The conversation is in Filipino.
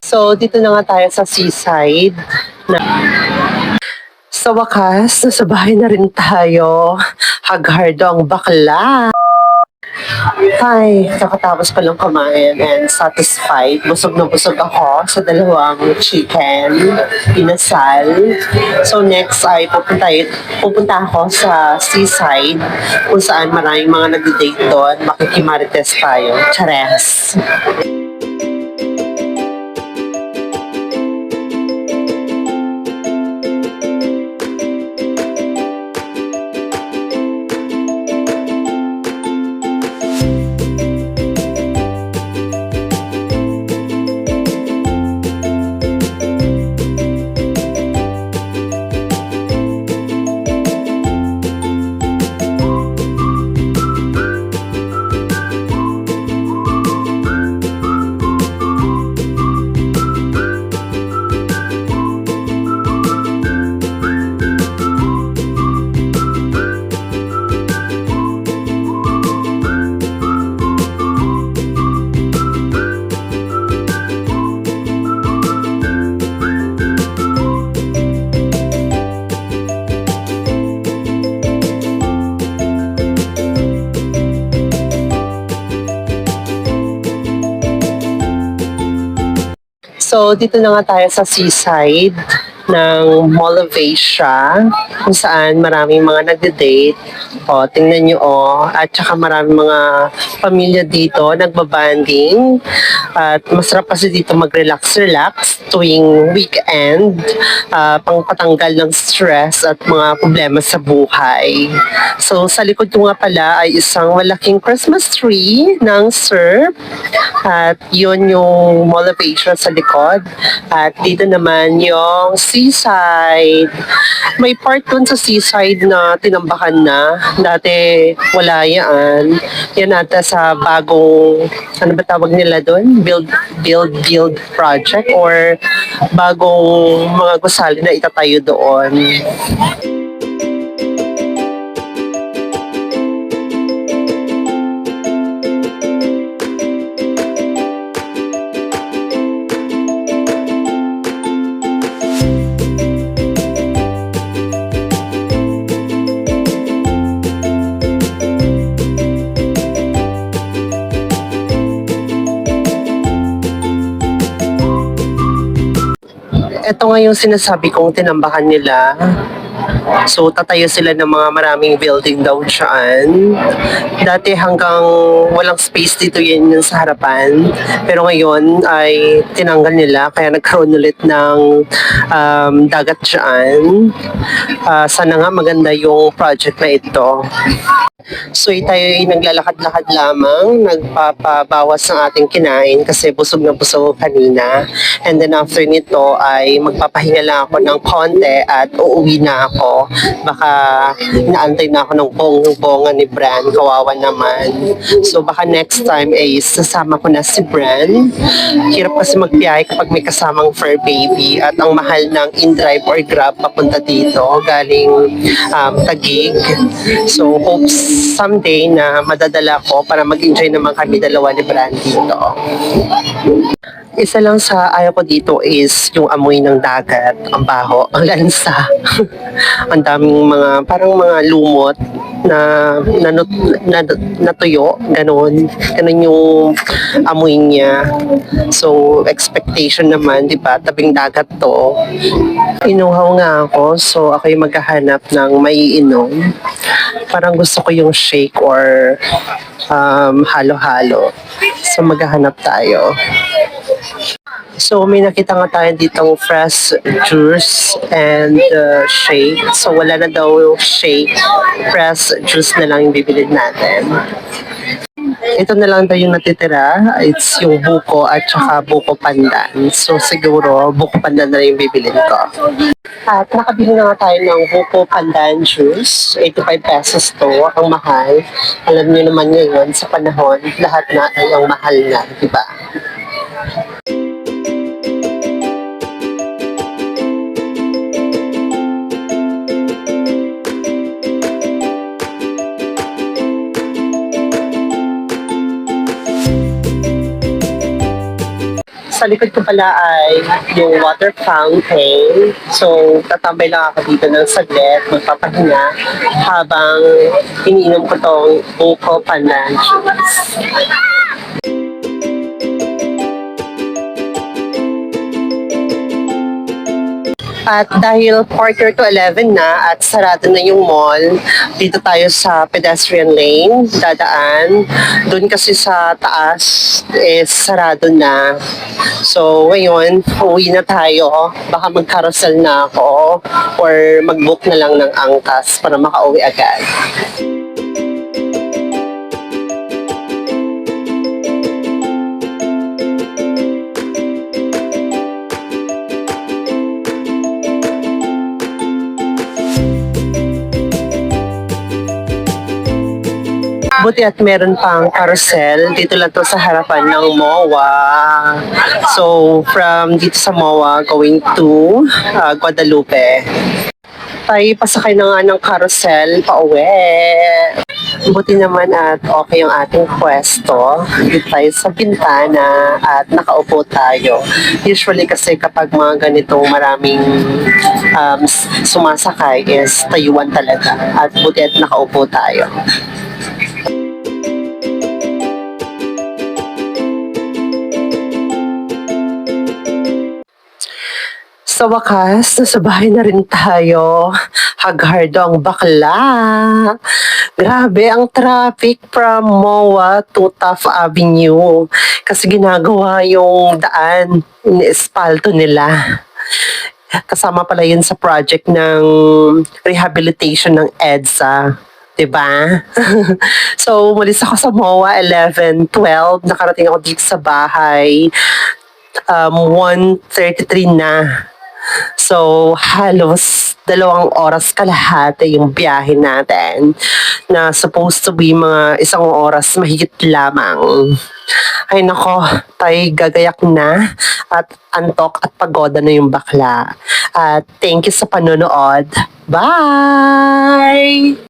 So, dito na nga tayo sa seaside. Sa wakas, nasa bahay na rin tayo. Hagardo ang bakla. Hi, kakatapos pa lang kumain and satisfied. Busog na busog ako sa dalawang chicken, pinasal. So next ay pupunta ako sa seaside kung saan maraming mga nag-date doon. Makikimarites tayo. Chares! So, dito na nga tayo sa seaside ng Mall of Asia, kung saan maraming mga nagde-date. O, tingnan nyo at saka maraming mga pamilya dito nagbabanding. At masarap kasi dito mag-relax tuwing weekend, pangpatanggal ng stress at mga problema sa buhay. So, sa likod ko nga pala ay isang malaking Christmas tree ng surf. At yun yung Mall of Asia sa likod. At dito naman yung seaside. May part dun sa seaside na tinambakan na. Dati wala yan. Yan ata sa bagong, ano ba tawag nila dun? Build project or bagong mga gusali na itatayo doon. Ito nga yung sinasabi kong tinambakan nila. So, tatayo sila ng mga maraming building daw dyan. Dati hanggang walang space dito yung sa harapan. Pero ngayon ay tinanggal nila kaya nagkaroon ulit ng dagat dyan. Sana nga maganda yung project na ito. So tayo ay naglalakad-lakad lamang, nagpapabawas ng ating kinain kasi busog na busog kanina. And then after nito ay magpapahinga lang ako ng konti at uuwi na ako. Baka inaantay na ako ng bonggang ni Bran, kawawa naman. So baka next time ay sasama ko na si Bran. Hirap kasi magbiyahe kapag may kasamang fur baby at ang mahal ng in-drive or grab papunta dito galing Taguig. So hopes someday na madadala ko para mag-enjoy naman kami dalawa ni Bran dito. Isa lang sa ayaw ko dito is yung amoy ng dagat, ang baho, ang lansa. Ang daming mga, parang mga lumot na natuyo, ganun yung amoy niya. So, expectation naman, di ba, tabing dagat to. Inuhaw nga ako, so ako'y maghahanap ng maiinom. Parang gusto ko yung shake or halo-halo. So, maghahanap tayo. So, may nakita nga tayo ditong fresh juice and shake. So, wala na daw shake. Fresh juice na lang yung bibilin natin. Ito na lang daw yung natitira. It's yung buko at saka buko pandan. So, siguro, buko pandan na lang yung bibilin ko. At nakabili na nga tayo ng buko pandan juice. 85 pesos to. Ang mahal. Alam niyo naman ngayon, sa panahon, lahat na ay ang mahal na. Diba? Sa likod ko pala ay yung water fountain. So, tatambay lang ako dito ng saglit, magpapahinga habang iniinom ko tong Buko Pandan juice. At dahil quarter to 11 na at sarado na yung mall, dito tayo sa pedestrian lane, dadaan. Doon kasi sa taas is sarado na. So ngayon, uwi na tayo. Baka mag-carousel na ako or mag-book na lang ng angkas para makauwi agad. Buti at meron pang carousel. Dito lang to sa harapan ng MOA. So, from dito sa MOA going to Guadalupe. Tayo pasakay na nga ng carousel pauwi. Buti naman at okay yung ating pwesto. Dito tayo sa bintana at nakaupo tayo. Usually kasi kapag mga ganitong maraming sumasakay is tayuan talaga. At buti at nakaupo tayo. Sa wakas, nasa bahay na rin tayo. Haghardo ang bakla. Grabe ang traffic from MOA to Taft Avenue. Kasi ginagawa yung daan, iniespalto nila. Kasama pala yun sa project ng rehabilitation ng EDSA. Diba? So, umalis ako sa MOA 11:12. Nakarating ako dito sa bahay 1:33 na. So, halos 2 oras kalahati yung biyahe natin na supposed to be mga 1 oras mahigit lamang. Ay nako, tayo gagayak na at antok at pagoda na yung bakla. At thank you sa panonood. Bye!